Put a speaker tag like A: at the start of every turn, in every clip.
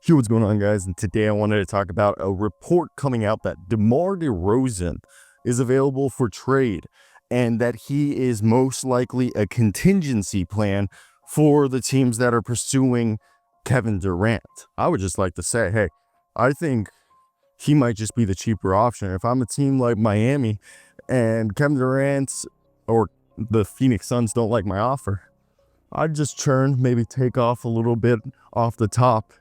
A: Hey, what's going on, guys? And today I wanted to talk about a report coming out that DeMar DeRozan is available for trade and that he is most likely a contingency plan for the teams that are pursuing Kevin Durant. I would just like to say, hey, I think he might just be the cheaper option. If I'm a team like Miami and Kevin Durant or the Phoenix Suns don't like my offer, I'd just churn, maybe take off a little bit off the top,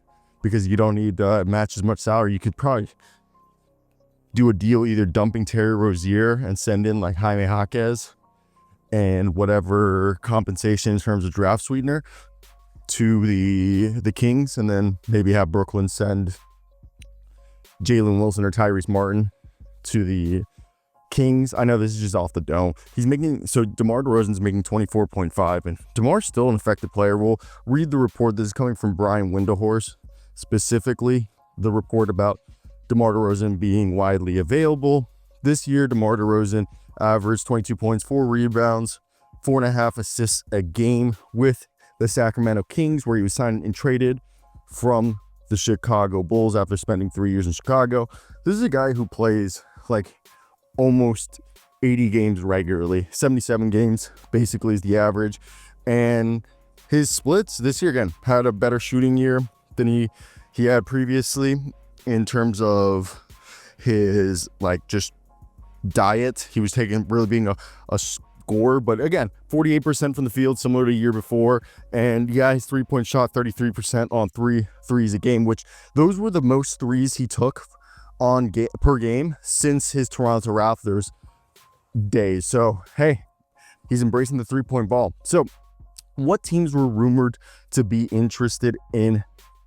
A: because you don't need to match as much salary. You could probably do a deal either dumping Terry Rozier and send in like Jaime Jaquez and whatever compensation in terms of draft sweetener to the Kings, and then maybe have Brooklyn send Jalen Wilson or Tyrese Martin to the Kings. I know this is just off the dome. DeMar DeRozan's making 24.5, and DeMar's still an effective player. We'll read the report. This is coming from Brian Windhorst. Specifically, the report about DeMar DeRozan being widely available. This year, DeMar DeRozan averaged 22 points, 4 rebounds, 4.5 assists a game with the Sacramento Kings, where he was signed and traded from the Chicago Bulls after spending 3 years in Chicago. This is a guy who plays like almost 80 games regularly. 77 games basically is the average. And his splits this year, again, had a better shooting year than he had previously in terms of his like just diet. He was really being a scorer, but again, 48% from the field, similar to the year before. And yeah, his 3-point shot, 33% on 3 threes a game, which those were the most threes he took per game since his Toronto Raptors days. So hey, he's embracing the 3-point ball. So what teams were rumored to be interested in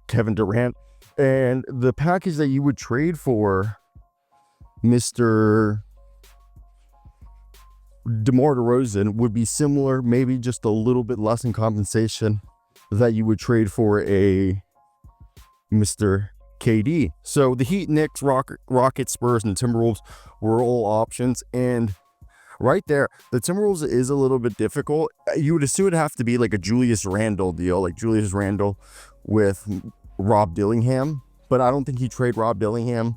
A: Kevin Durant? And the package that you would trade for Mr. DeMar DeRozan would be similar, maybe just a little bit less in compensation, that you would trade for a Mr. KD. So the Heat, Knicks, Rockets, Spurs, and the Timberwolves were all options. And right there, the Timberwolves is a little bit difficult. You would assume it'd have to be like a Julius Randle deal, like Julius Randle with Rob Dillingham, but I don't think he'd trade Rob Dillingham.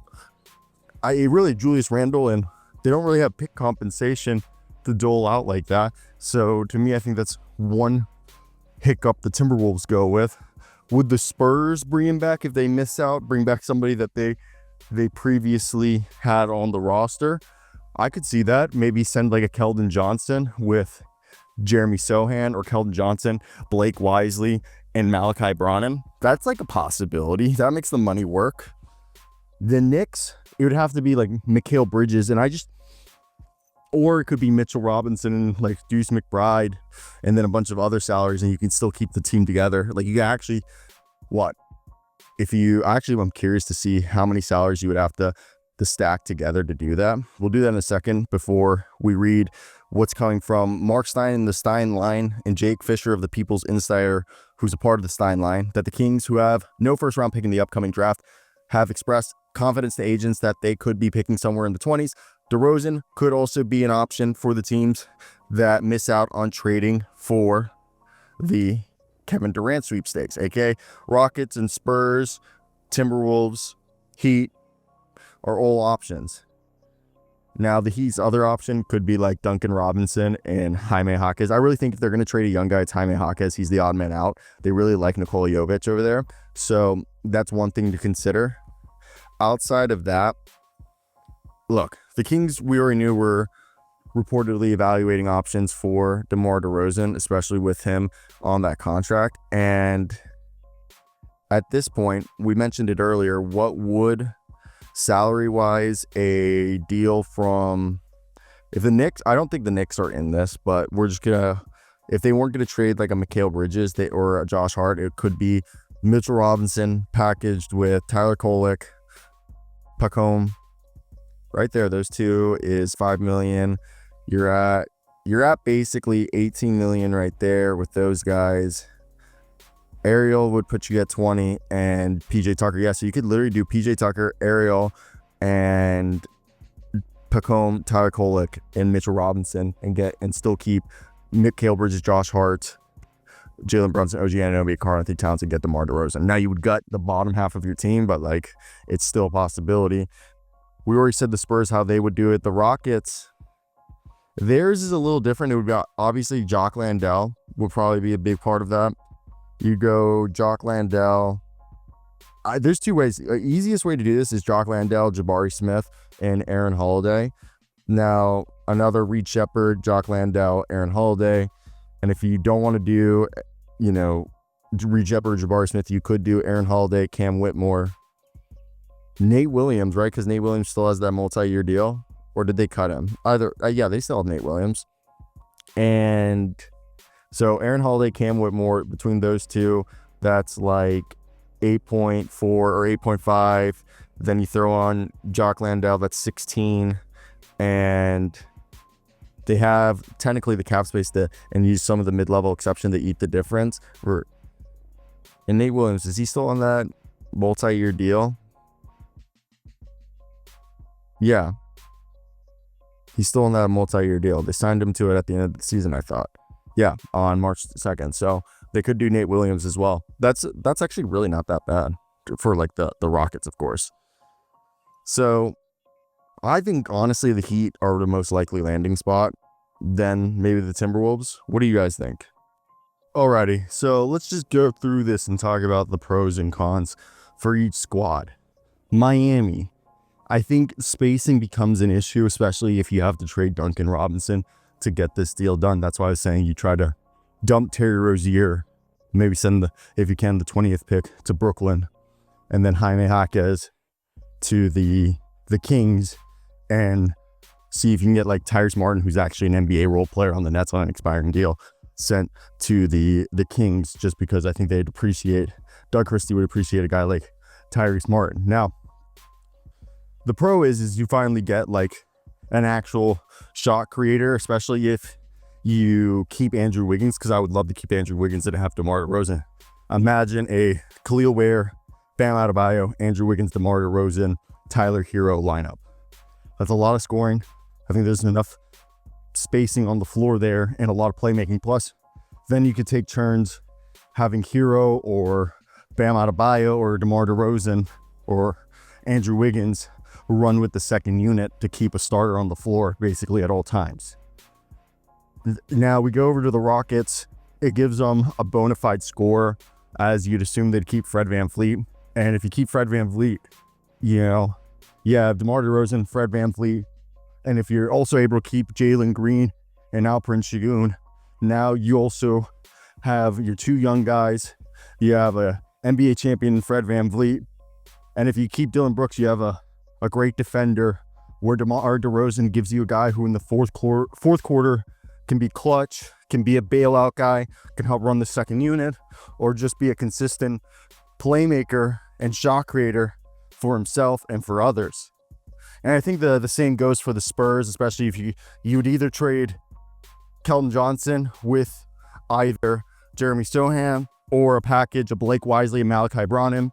A: Julius Randle, and they don't really have pick compensation to dole out like that. So to me, I think that's one hiccup the Timberwolves go with. Would the Spurs bring him back if they miss out? Bring back somebody that they previously had on the roster? I could see that. Maybe send like a Keldon Johnson with Jeremy Sohan, or Keldon Johnson, Blake Wisely, and Malachi Branham. That's like a possibility. That makes the money work. The Knicks, it would have to be like Mikal Bridges, or it could be Mitchell Robinson and like Deuce McBride, and then a bunch of other salaries, and you can still keep the team together. Like you can actually, I'm curious to see how many salaries you would have to stack together to do that. We'll do that in a second before we read what's coming from Marc Stein and the Stein line and Jake Fisher of the People's Insider, who's a part of the Stein line, that the Kings, who have no first round pick in the upcoming draft, have expressed confidence to agents that they could be picking somewhere in the 20s. DeRozan could also be an option for the teams that miss out on trading for the Kevin Durant sweepstakes, aka Rockets and Spurs, Timberwolves, Heat are all options. Now, the Heat's other option could be like Duncan Robinson and Jaime Jaquez. I really think if they're going to trade a young guy, it's Jaime Jaquez. He's the odd man out. They really like Nikola Jovic over there. So that's one thing to consider. Outside of that, look, the Kings, we already knew, were reportedly evaluating options for DeMar DeRozan, especially with him on that contract. And at this point, we mentioned it earlier, what would salary-wise a deal from, if the Knicks, I don't think the Knicks are in this, but we're just gonna, if they weren't gonna trade like a Mikal Bridges or a Josh Hart, it could be Mitchell Robinson packaged with Tyler Kolek, Pacome. Right there, those two is $5 million. You're at basically $18 million right there with those guys. Ariel would put you at 20, and PJ Tucker. Yeah, so you could literally do PJ Tucker, Ariel, and Pacome, Tyler Kolek, and Mitchell Robinson, and still keep Mikal Bridges, Josh Hart, Jalen Brunson, OG Anunoby, Karl-Anthony Towns, and get DeMar DeRozan. Now you would gut the bottom half of your team, but like it's still a possibility. We already said the Spurs how they would do it. The Rockets, theirs is a little different. It would be obviously Jock Landale would probably be a big part of that. You go Jock Landale. There's two ways. The easiest way to do this is Jock Landale, Jabari Smith, and Aaron Holiday. Now, another Reed Shepherd, Jock Landale, Aaron Holiday. And if you don't want to do, Reed Shepherd, Jabari Smith, you could do Aaron Holiday, Cam Whitmore, Nate Williams, right? Because Nate Williams still has that multi-year deal. Or did they cut him? Either, yeah, they still have Nate Williams. And so Aaron Holiday, Cam Whitmore, between those two, that's like 8.4 or 8.5. Then you throw on Jock Landale, that's 16. And they have technically the cap space and use some of the mid-level exception to eat the difference. And Nate Williams, is he still on that multi-year deal? Yeah. He's still on that multi-year deal. They signed him to it at the end of the season, I thought. Yeah, on March 2nd. So they could do Nate Williams as well. That's actually really not that bad for like the Rockets, of course. So I think honestly the Heat are the most likely landing spot, then maybe the Timberwolves. What do you guys think? Alrighty, so let's just go through this and talk about the pros and cons for each squad. Miami. I think spacing becomes an issue, especially if you have to trade Duncan Robinson to get this deal done. That's why I was saying you try to dump Terry Rozier, maybe send if you can, the 20th pick to Brooklyn, and then Jaime Jaquez to the Kings, and see if you can get like Tyrese Martin, who's actually an NBA role player on the Nets on an expiring deal, sent to the Kings, just because I think they'd appreciate, Doug Christie would appreciate a guy like Tyrese Martin. Now, the pro is you finally get like an actual shot creator, especially if you keep Andrew Wiggins, because I would love to keep Andrew Wiggins and have DeMar DeRozan. Imagine a Khalil Ware, Bam Adebayo, Andrew Wiggins, DeMar DeRozan, Tyler Hero lineup. That's a lot of scoring. I think there's enough spacing on the floor there and a lot of playmaking. Plus, then you could take turns having Hero or Bam Adebayo or DeMar DeRozan or Andrew Wiggins run with the second unit to keep a starter on the floor basically at all times. Now we go over to the Rockets. It gives them a bona fide scorer, as you'd assume they'd keep Fred VanVleet. And if you keep Fred VanVleet, DeMar DeRozan, Fred VanVleet, and if you're also able to keep Jalen Green and Alperen Sengun, now you also have your two young guys. You have a NBA champion Fred VanVleet, and if you keep Dillon Brooks, you have a great defender where DeMar DeRozan gives you a guy who in the fourth quarter can be clutch, can be a bailout guy, can help run the second unit, or just be a consistent playmaker and shot creator for himself and for others. And I think the same goes for the Spurs, especially if you would either trade Keldon Johnson with either Jeremy Sohan or a package of Blake Wisely and Malachi Branham,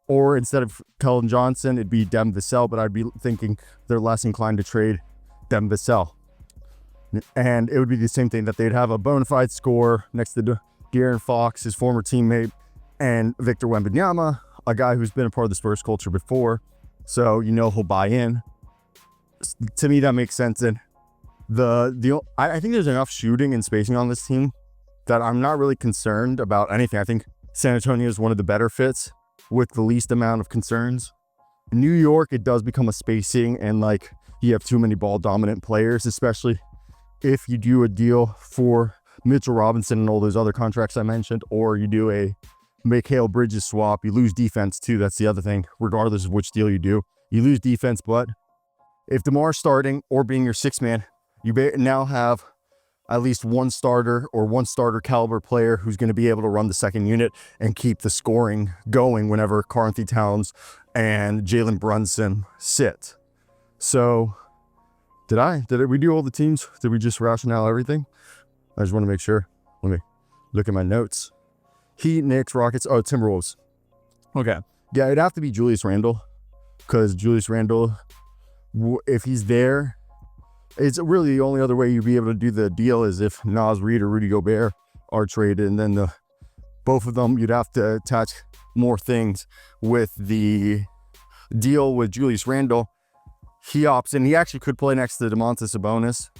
A: or instead of Keldon Johnson, it'd be Devin Vassell, but I'd be thinking they're less inclined to trade Devin Vassell. And it would be the same thing, that they'd have a bona fide scorer next to De'Aaron Fox, his former teammate, and Victor Wembanyama, a guy who's been a part of the Spurs culture before, so he'll buy in. To me, that makes sense. And I think there's enough shooting and spacing on this team that I'm not really concerned about anything. I think San Antonio is one of the better fits with the least amount of concerns. In New York, it does become a spacing, and like you have too many ball dominant players, especially if you do a deal for Mitchell Robinson and all those other contracts I mentioned, or you do a Mikal Bridges swap. You lose defense too. That's the other thing. Regardless of which deal you do, you lose defense. But if DeMar's starting or being your sixth man, you now have at least one starter or one starter caliber player who's going to be able to run the second unit and keep the scoring going whenever Karl-Anthony Towns and Jalen Brunson sit. So did we do all the teams? Did we just rationale everything? I just want to make sure. Let me look at my notes. Heat, Knicks, Rockets, Timberwolves. Okay. Yeah, it'd have to be Julius Randle, because Julius Randle, if he's there, it's really the only other way you'd be able to do the deal is if Naz Reid or Rudy Gobert are traded, and then both of them, you'd have to attach more things with the deal with Julius Randle. He opts in. He actually could play next to Domantas Sabonis.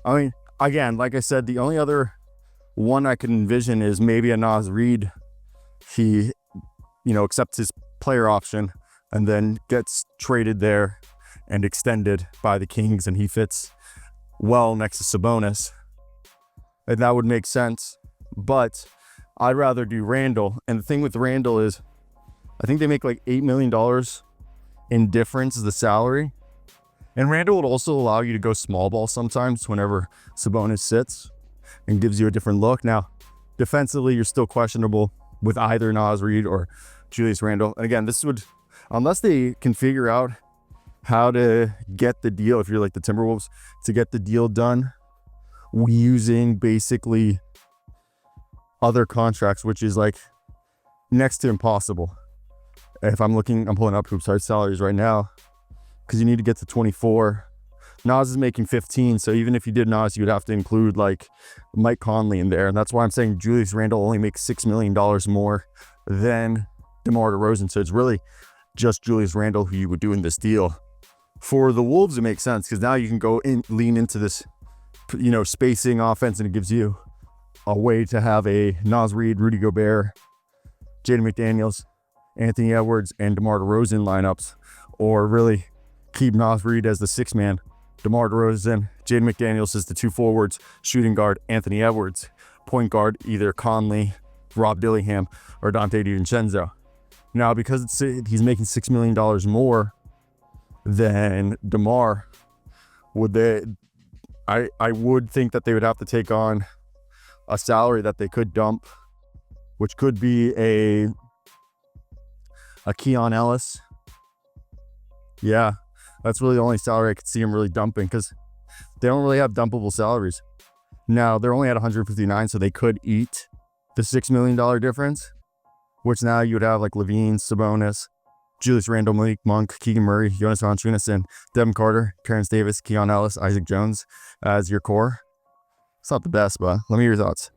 A: I mean, again, like I said, the only other one I could envision is maybe a Naz Reid. He, accepts his player option and then gets traded there and extended by the Kings, and he fits well next to Sabonis. And that would make sense. But I'd rather do Randle. And the thing with Randle is, I think they make like $8 million in difference the salary. And Randle would also allow you to go small ball sometimes whenever Sabonis sits and gives you a different look. Now, defensively, you're still questionable with either Naz Reid or Julius Randle. And again, this would, unless they can figure out how to get the deal, if you're like the Timberwolves, to get the deal done using basically other contracts, which is like next to impossible. If I'm pulling up Hoops Hard salaries right now, because you need to get to 24. Naz is making 15, so even if you did Naz, you'd have to include like Mike Conley in there. And that's why I'm saying Julius Randle only makes $6 million more than DeMar DeRozan. So it's really just Julius Randle who you would do in this deal. For the Wolves, it makes sense because now you can go in, lean into this, spacing offense, and it gives you a way to have a Naz Reid, Rudy Gobert, Jaden McDaniels, Anthony Edwards, and DeMar DeRozan lineups, or really keep Naz Reid as the sixth man, DeMar DeRozan, Jaden McDaniels as the two forwards, shooting guard Anthony Edwards, point guard either Conley, Rob Dillingham, or Dante DiVincenzo. Now, because he's making $6 million more than DeMar, I would think that they would have to take on a salary that they could dump, which could be a Keon Ellis. Yeah, that's really the only salary I could see him really dumping, because they don't really have dumpable salaries. Now, they're only at 159, so they could eat the $6 million difference, which now you would have like Levine, Sabonis, Julius Randle, Malik Monk, Keegan Murray, Jonas Valanciunas, and Devin Carter, Terrence Davis, Keon Ellis, Isaac Jones as your core. It's not the best, but let me hear your thoughts.